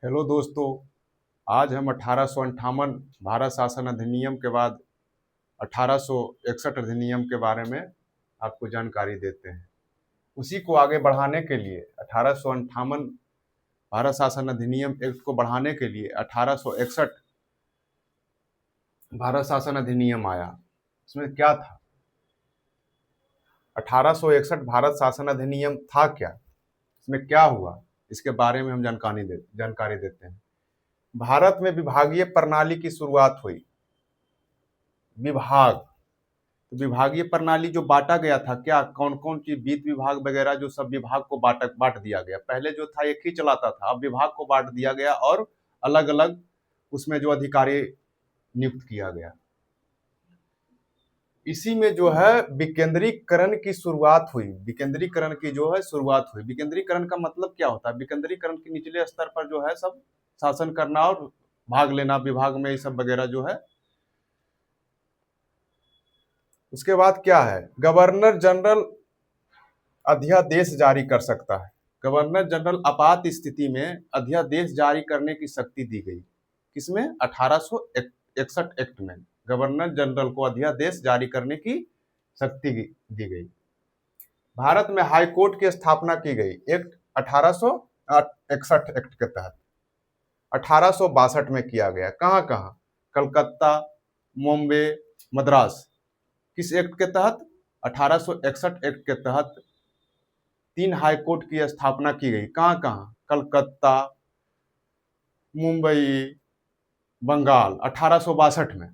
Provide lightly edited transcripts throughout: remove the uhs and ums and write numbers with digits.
Hello दोस्तों। आज हम 1858 भारत शासन अधिनियम के बाद 1861 अधिनियम के बारे में आपको जानकारी देते हैं। उसी को आगे बढ़ाने के लिए 1858 भारत शासन अधिनियम एक्ट को बढ़ाने के लिए 1861 भारत शासन अधिनियम आया। इसमें क्या था? 1861 भारत शासन अधिनियम था क्या? इसमें क्या हुआ? इसके बारे में हम जानकारी देते हैं। भारत में विभागीय प्रणाली की शुरुआत हुई। विभाग, तो विभागीय प्रणाली जो बांटा गया था, क्या कौन कौन चीज, वित्त विभाग वगैरह, जो सब विभाग को बांट दिया गया। पहले जो था एक ही चलाता था, अब विभाग को बांट दिया गया और अलग अलग उसमें जो अधिकारी नियुक्त किया गया। इसी में जो है विकेंद्रीकरण की शुरुआत हुई। विकेंद्रीकरण की जो है शुरुआत हुई। विकेंद्रीकरण का मतलब क्या होता है? विकेंद्रीकरण के निचले स्तर पर जो है सब शासन करना और भाग लेना विभाग में, ये सब वगैरह जो है। उसके बाद क्या है? गवर्नर जनरल अध्यादेश जारी कर सकता है। गवर्नर जनरल आपात स्थिति में अध्यादेश जारी करने की शक्ति दी गई। किसमें? 1861 एक्ट में गवर्नर जनरल को अध्यादेश जारी करने की शक्ति दी गई। भारत में हाई कोर्ट की स्थापना की गई एक्ट 1861 एक्ट के तहत। 1862 में किया गया। कहाँ कहाँ? कलकत्ता, मुंबई, मद्रास। किस एक्ट के तहत? 1861 एक्ट के तहत 3 हाई कोर्ट की स्थापना की गई। कहाँ कहाँ? कलकत्ता, मुंबई, बंगाल, 1862 में।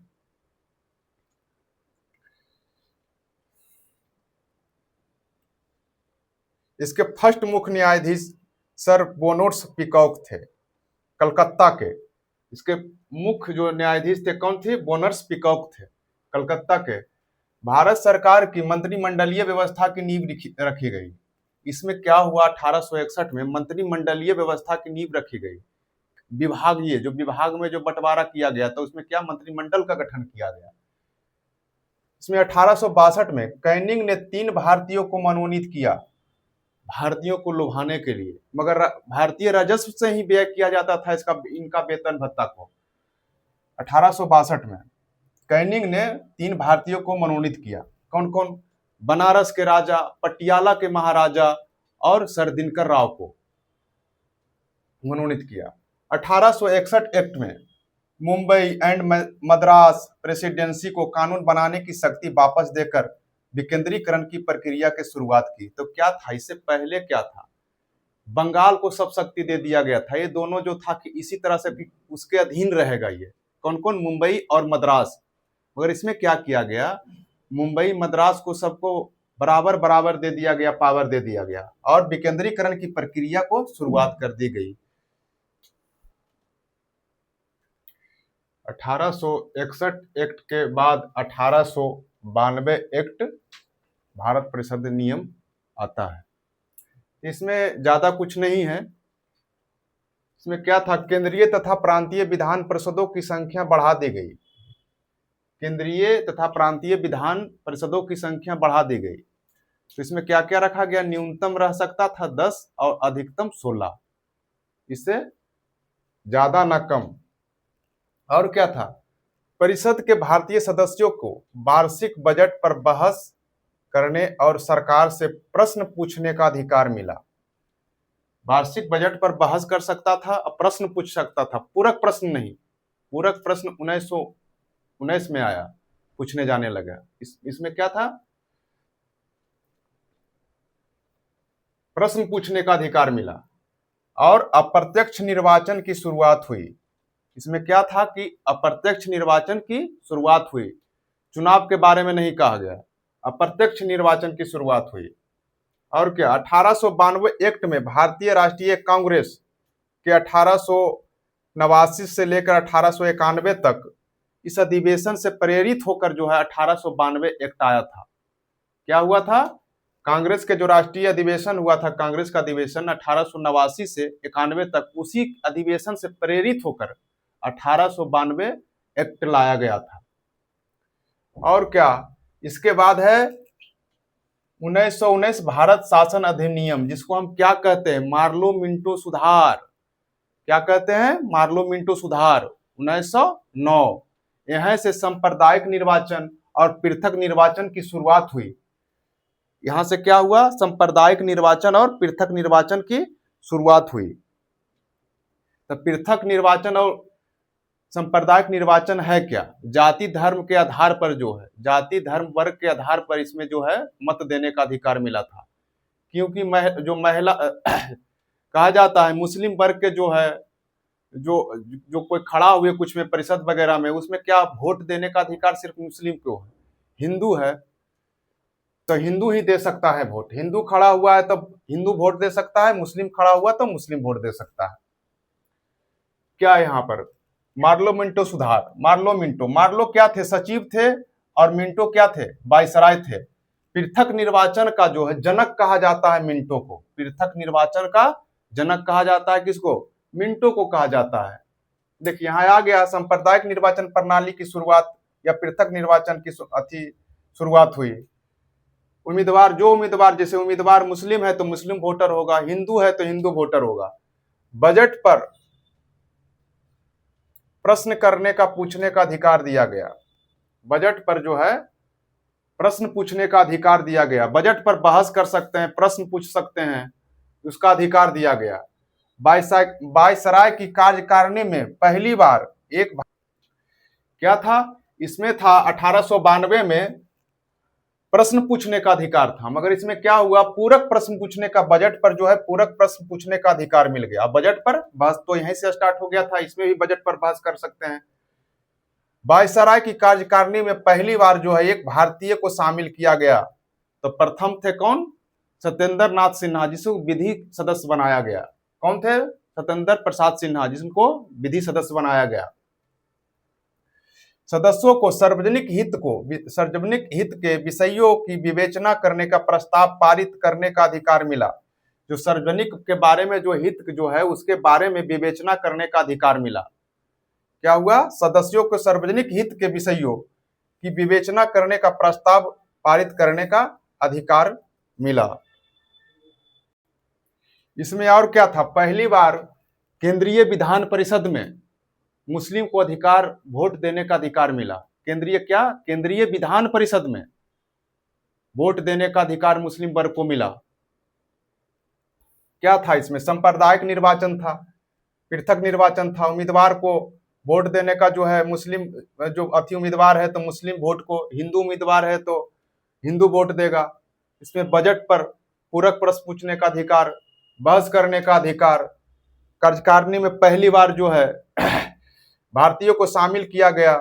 इसके फर्स्ट मुख्य न्यायाधीश सर बोनोट्स पिकॉक थे, कलकत्ता के। इसके मुख्य जो न्यायाधीश थे कौन थे? बोनर्स पिकॉक थे, कलकत्ता के। भारत सरकार की मंत्रिमंडलीय व्यवस्था की नींव रखी गई। इसमें क्या हुआ? 1861 में मंत्रिमंडलीय व्यवस्था की नींव रखी गई। विभागीय, जो विभाग में जो बंटवारा किया गया था उसमें क्या मंत्रिमंडल का गठन किया गया। इसमें 1862 में कैनिंग ने 3 भारतीयों को मनोनीत किया, भारतीयों को लुभाने के लिए, मगर भारतीय राजस्व से ही व्यय किया जाता था इनका वेतन भत्ता को। 1862 में कैनिंग ने 3 भारतीयों को मनोनीत किया। कौन कौन? बनारस के राजा, पटियाला के महाराजा और सर दिनकर राव को मनोनीत किया। 1861 एक्ट में मुंबई एंड मद्रास प्रेसिडेंसी को कानून बनाने की शक्ति वापस देकर विकेंद्रीकरण की प्रक्रिया की शुरुआत की। तो क्या था? इससे पहले क्या था? बंगाल को सब शक्ति दे दिया गया था। ये दोनों जो था कि इसी तरह से भी उसके अधीन रहेगा। ये कौन कौन? मुंबई और मद्रास। मगर इसमें क्या किया गया? मुंबई मद्रास को सबको बराबर बराबर दे दिया गया, पावर दे दिया गया और विकेंद्रीकरण की प्रक्रिया को शुरुआत कर दी गई। 1861 एक्ट के बाद 1892 एक्ट भारत परिषद नियम आता है। इसमें ज्यादा कुछ नहीं है। इसमें क्या था? केंद्रीय तथा प्रांतीय विधान परिषदों की संख्या बढ़ा दी गई। केंद्रीय तथा प्रांतीय विधान परिषदों की संख्या बढ़ा दी गई। तो इसमें क्या क्या रखा गया? न्यूनतम रह सकता था 10 और अधिकतम 16, इससे ज्यादा न कम। और क्या था? परिषद के भारतीय सदस्यों को वार्षिक बजट पर बहस करने और सरकार से प्रश्न पूछने का अधिकार मिला। वार्षिक बजट पर बहस कर सकता था और प्रश्न पूछ सकता था। पूरक प्रश्न नहीं, पूरक प्रश्न 1919 में आया, पूछने जाने लगा। इसमें क्या था? प्रश्न पूछने का अधिकार मिला। और अप्रत्यक्ष निर्वाचन की शुरुआत हुई। इसमें क्या था कि अप्रत्यक्ष निर्वाचन की शुरुआत हुई। चुनाव के बारे में नहीं कहा गया, अप्रत्यक्ष निर्वाचन की शुरुआत हुई। और क्या? 1892 एक्ट में भारतीय राष्ट्रीय कांग्रेस के 1889 से लेकर 1891 तक इस अधिवेशन से प्रेरित होकर जो है 1892 एक्ट आया था। क्या हुआ था? कांग्रेस के जो राष्ट्रीय अधिवेशन हुआ था, कांग्रेस का अधिवेशन 1889 से 91 तक, उसी अधिवेशन से प्रेरित होकर 1892 एक्ट लाया गया था। और क्या? इसके बाद है 1919 भारत शासन अधिनियम, जिसको हम क्या कहते हैं? मार्लो मिंटो सुधार। क्या कहते हैं, मार्लो मिंटो सुधार 1909। यहाँ से सांप्रदायिक निर्वाचन और पृथक निर्वाचन की शुरुआत हुई। यहां से क्या हुआ, सांप्रदायिक निर्वाचन और पृथक निर्वाचन की शुरुआत हुई। तो पृथक निर्वाचन और सांप्रदायिक निर्वाचन है क्या, जाति धर्म के आधार पर जो है, जाति धर्म वर्ग के आधार पर इसमें जो है मत देने का अधिकार मिला था। क्योंकि जो महिला कहा जाता है मुस्लिम वर्ग के जो है, जो जो कोई खड़ा हुए कुछ में परिषद वगैरह में, उसमें क्या वोट देने का अधिकार सिर्फ मुस्लिम को है। हिंदू है तो हिंदू ही दे सकता है वोट, हिंदू खड़ा हुआ है तब हिंदू वोट दे सकता है, मुस्लिम खड़ा हुआ तो मुस्लिम वोट दे सकता है। क्या है यहाँ पर, मार्लो मिंटो सुधार। मार्लो क्या थे, सचिव थे, और मिंटो क्या थे, वायसराय थे। पृथक निर्वाचन का जो है जनक कहा जाता है मिंटो को, पृथक निर्वाचन का जनक कहा जाता है किसको, मिंटो को कहा जाता है। देखिए यहाँ आ गया, सांप्रदायिक निर्वाचन प्रणाली की शुरुआत या पृथक निर्वाचन की शुरुआत हुई। उम्मीदवार, जो उम्मीदवार, जैसे उम्मीदवार मुस्लिम है तो मुस्लिम वोटर होगा, हिंदू है तो हिंदू वोटर होगा। बजट पर प्रश्न करने का, पूछने का अधिकार दिया गया। बजट पर जो है प्रश्न पूछने का अधिकार दिया गया, बजट पर बहस कर सकते हैं, प्रश्न पूछ सकते हैं, उसका अधिकार दिया गया। वायसराय की कार्यकारिणी में पहली बार एक क्या था, इसमें था 1892 में प्रश्न पूछने का अधिकार था, मगर इसमें क्या हुआ, पूरक प्रश्न पूछने का, बजट पर जो है पूरक प्रश्न पूछने का अधिकार मिल गया। बजट पर बहस तो यहीं से स्टार्ट हो गया था, इसमें भी बजट पर बहस कर सकते हैं। वायसराय की कार्यकारिणी में पहली बार जो है एक भारतीय को शामिल किया गया। तो प्रथम थे कौन, सत्येंद्र नाथ सिन्हा, जिसको विधि सदस्य बनाया गया। कौन थे, सत्येंद्र प्रसाद सिन्हा, जिनको विधि सदस्य बनाया गया। सदस्यों को सार्वजनिक हित के विषयों की विवेचना करने का प्रस्ताव पारित करने का अधिकार मिला। जो सार्वजनिक के बारे में जो हित जो है उसके बारे में विवेचना करने का अधिकार मिला। क्या हुआ, सदस्यों को सार्वजनिक हित के विषयों की विवेचना करने का प्रस्ताव पारित करने का अधिकार मिला। इसमें और क्या था, पहली बार केंद्रीय विधान परिषद में मुस्लिम को अधिकार, वोट देने का अधिकार मिला। केंद्रीय विधान परिषद में वोट देने का अधिकार मुस्लिम वर्ग को मिला। क्या था इसमें, सांप्रदायिक निर्वाचन था, पृथक निर्वाचन था। उम्मीदवार को वोट देने का जो है, मुस्लिम जो उम्मीदवार है तो मुस्लिम वोट को, हिंदू उम्मीदवार है तो हिंदू वोट देगा। इसमें बजट पर पूरक प्रश्न पूछने का अधिकार, बहस करने का अधिकार। कार्यकारिणी में पहली बार जो है भारतीयों को शामिल किया गया।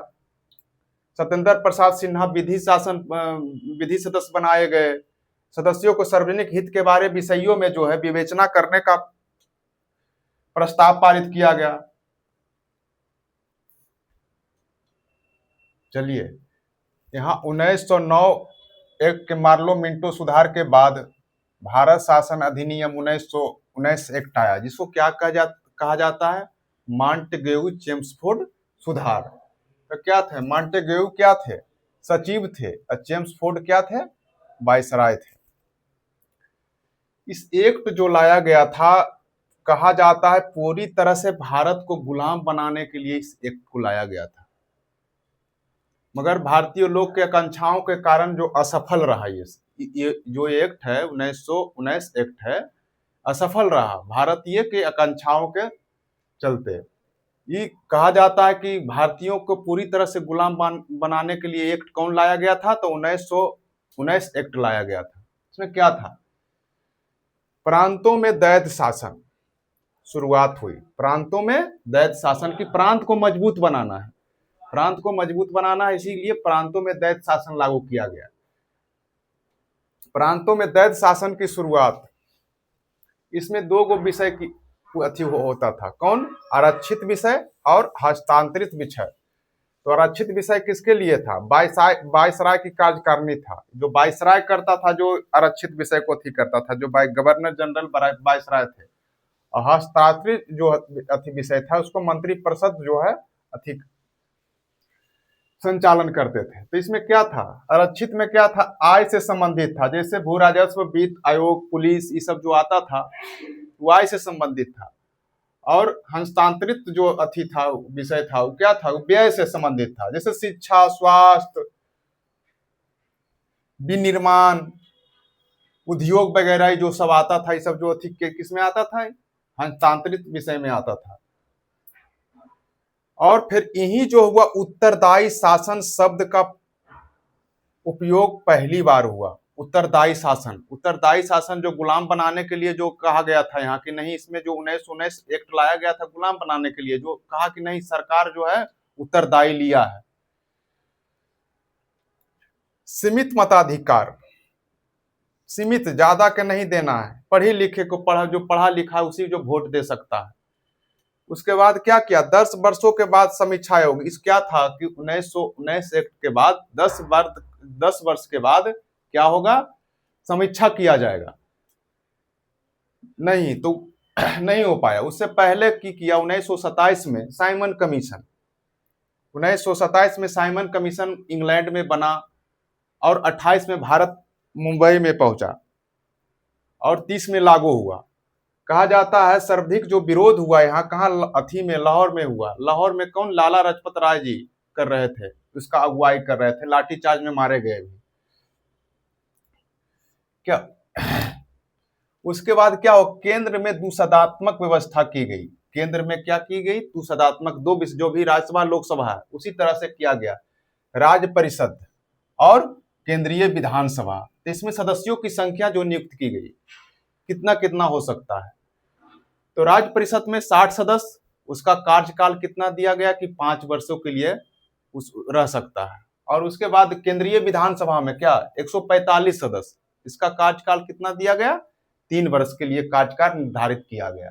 सत्येंद्र प्रसाद सिन्हा विधि सदस्य बनाए गए। सदस्यों को सार्वजनिक हित के बारे विषयों में जो है विवेचना करने का प्रस्ताव पारित किया गया। चलिए, यहाँ 1909 एक्ट के मार्लो मिंटो सुधार के बाद भारत शासन अधिनियम 1919 एक्ट आया, जिसको क्या कहा जाता है, मॉन्टेग्यू चेम्सफोर्ड सुधार। तो क्या थे, मॉन्टेग्यू क्या थे, सचिव थे, और चेम्सफोर्ड क्या थे, वायसराय थे। इस एक्ट जो लाया गया था, कहा जाता है पूरी तरह से भारत को गुलाम बनाने के लिए इस एक्ट को लाया गया था, मगर भारतीय लोग के आकांक्षाओं के कारण जो असफल रहा, ये जो एक्ट है 1919 एक्ट है, असफल रहा भारतीय के आकांक्षाओं के चलते। ये कहा जाता है कि भारतीयों को पूरी तरह से गुलाम बनाने के लिए एक्ट कौन लाया गया था, तो 1919 एक्ट लाया गया था। इसमें क्या था, प्रांतों में दैत्य शासन शुरुआत हुई। प्रांतों में दैत्य शासन की, प्रांत को मजबूत बनाना है, प्रांत को मजबूत बनाना है, इसीलिए प्रांतों में दैत्य शासन लागू किया गया। प्रांतों में दैत्य शासन की शुरुआत, इसमें दो गो विषय की होता था, कौन, आरक्षित विषय और हस्तांतरित विषय। तो आरक्षित विषय किसके लिए था, वायसराय की कार्यकारिणी था, जो वायसराय करता था, जो आरक्षित विषय को करता था, जो गवर्नर जनरल वायसराय थे। और हस्तांतरित जो विषय था उसको मंत्री परिषद जो है संचालन करते थे। तो इसमें क्या था, आरक्षित में क्या था, आय से संबंधित था, जैसे भू राजस्व, वित्त आयोग, पुलिस, ये सब जो आता था वो आय से संबंधित था। और हस्तांतरित जो अथी था, विषय था, वो क्या था, व्यय से संबंधित था, जैसे शिक्षा, स्वास्थ्य, विनिर्माण, उद्योग वगैरह जो सब आता था, ये सब जो अथी किस में आता था, हस्तांतरित विषय में आता था। और फिर यही जो हुआ उत्तरदायी शासन शब्द का उपयोग पहली बार हुआ। उत्तरदायी शासन जो गुलाम बनाने के लिए जो कहा गया था यहाँ कि नहीं, इसमें जो 1919 एक्ट लाया गया था गुलाम बनाने के लिए, जो कहा कि नहीं सरकार जो है उत्तरदायी लिया है। सीमित मताधिकार, सीमित, ज्यादा के नहीं देना है, पढ़े लिखे को जो पढ़ा लिखा है उसी जो वोट दे सकता है। उसके बाद क्या किया, 10 वर्षों के बाद समीक्षा आयोग, इस क्या था कि 1919 एक्ट के बाद 10 वर्ष के बाद क्या होगा, समीक्षा किया जाएगा। नहीं तो नहीं हो पाया। उससे पहले की किया 1927 में साइमन कमीशन, 1927 में साइमन कमीशन इंग्लैंड में बना और 28 में भारत मुंबई में पहुंचा और 30 में लागू हुआ। कहा जाता है सर्वाधिक जो विरोध हुआ यहाँ कहाँ, अथी में, लाहौर में हुआ। लाहौर में कौन, लाला लाजपत राय जी कर रहे थे, उसका अगुवाई कर रहे थे, लाठीचार्ज में मारे गए भी। क्या उसके बाद क्या हो, केंद्र में दुसदात्मक व्यवस्था की गई। केंद्र में क्या की गई, दुसदात्मक, दो जो भी राज्यसभा लोकसभा है उसी तरह से किया गया, राज्य परिषद और केंद्रीय विधानसभा। तो इसमें सदस्यों की संख्या जो नियुक्त की गई कितना कितना हो सकता है, तो राज्य परिषद में 60 सदस्य, उसका कार्यकाल कितना दिया गया कि 5 वर्षों के लिए उस रह सकता है। और उसके बाद केंद्रीय विधानसभा में क्या 145 सदस्य, इसका कार्यकाल कितना दिया गया, 3 वर्ष के लिए कार्यकाल निर्धारित किया गया।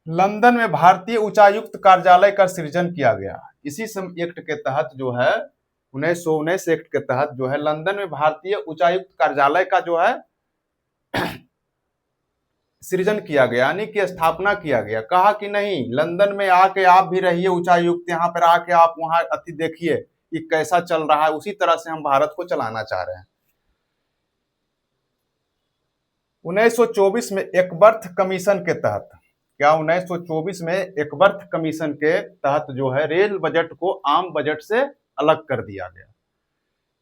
लंदन में भारतीय उच्चायुक्त कार्यालय का सृजन किया गया। इसी एक्ट के तहत जो है 1919 एक्ट के तहत जो है लंदन में भारतीय उच्चायुक्त कार्यालय का जो है सृजन किया गया, यानी कि स्थापना किया गया। कहा कि नहीं लंदन में आके आप भी रहिए उच्चायुक्त, यहाँ पर आके आप वहां अति देखिए कि कैसा चल रहा है, उसी तरह से हम भारत को चलाना चाह रहे हैं। 1924 में एकबर्थ कमीशन के तहत, क्या 1924 में एकबर्थ कमीशन के तहत जो है रेल बजट को आम बजट से अलग कर दिया गया।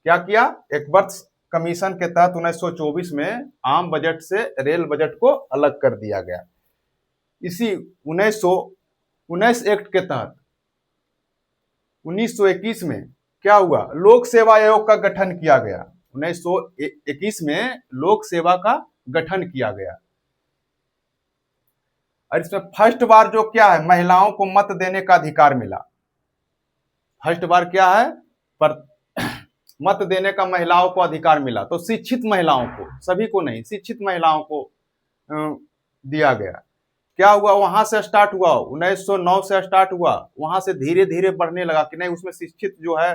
क्या किया, एकबर्थ कमीशन के तहत 1924 में आम बजट से रेल बजट को अलग कर दिया गया। इसी 1919 एक्ट के तहत 1921 में क्या हुआ, लोक सेवा आयोग का गठन किया गया। 1921 में लोक सेवा का गठन किया गया और इसमें फर्स्ट बार जो क्या है, महिलाओं को मत देने का अधिकार मिला। फर्स्ट बार क्या है, पर मत देने का महिलाओं को अधिकार मिला। तो शिक्षित महिलाओं को, सभी को नहीं, शिक्षित महिलाओं को दिया गया। क्या हुआ, वहां से स्टार्ट हुआ, 1909 से स्टार्ट हुआ, वहां से धीरे धीरे बढ़ने लगा कि नहीं उसमें शिक्षित जो है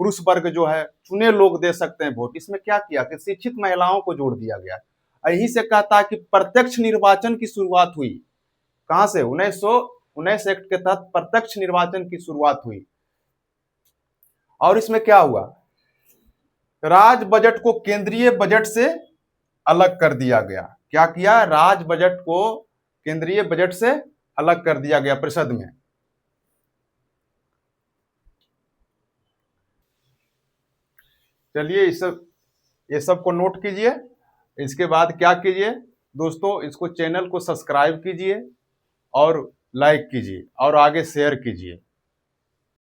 पुरुष वर्ग जो है चुने लोग दे सकते हैं वोट। इसमें क्या किया कि शिक्षित महिलाओं को जोड़ दिया गया। यही से कहता है कि प्रत्यक्ष निर्वाचन की शुरुआत हुई। कहां से, 1919 एक्ट के तहत प्रत्यक्ष निर्वाचन की शुरुआत हुई। और इसमें क्या हुआ, राज्य बजट को केंद्रीय बजट से अलग कर दिया गया। क्या किया, राज्य बजट को केंद्रीय बजट से अलग कर दिया गया परिषद में। चलिए ये सब को नोट कीजिए। इसके बाद क्या कीजिए दोस्तों, इसको चैनल को सब्सक्राइब कीजिए और लाइक कीजिए और आगे शेयर कीजिए।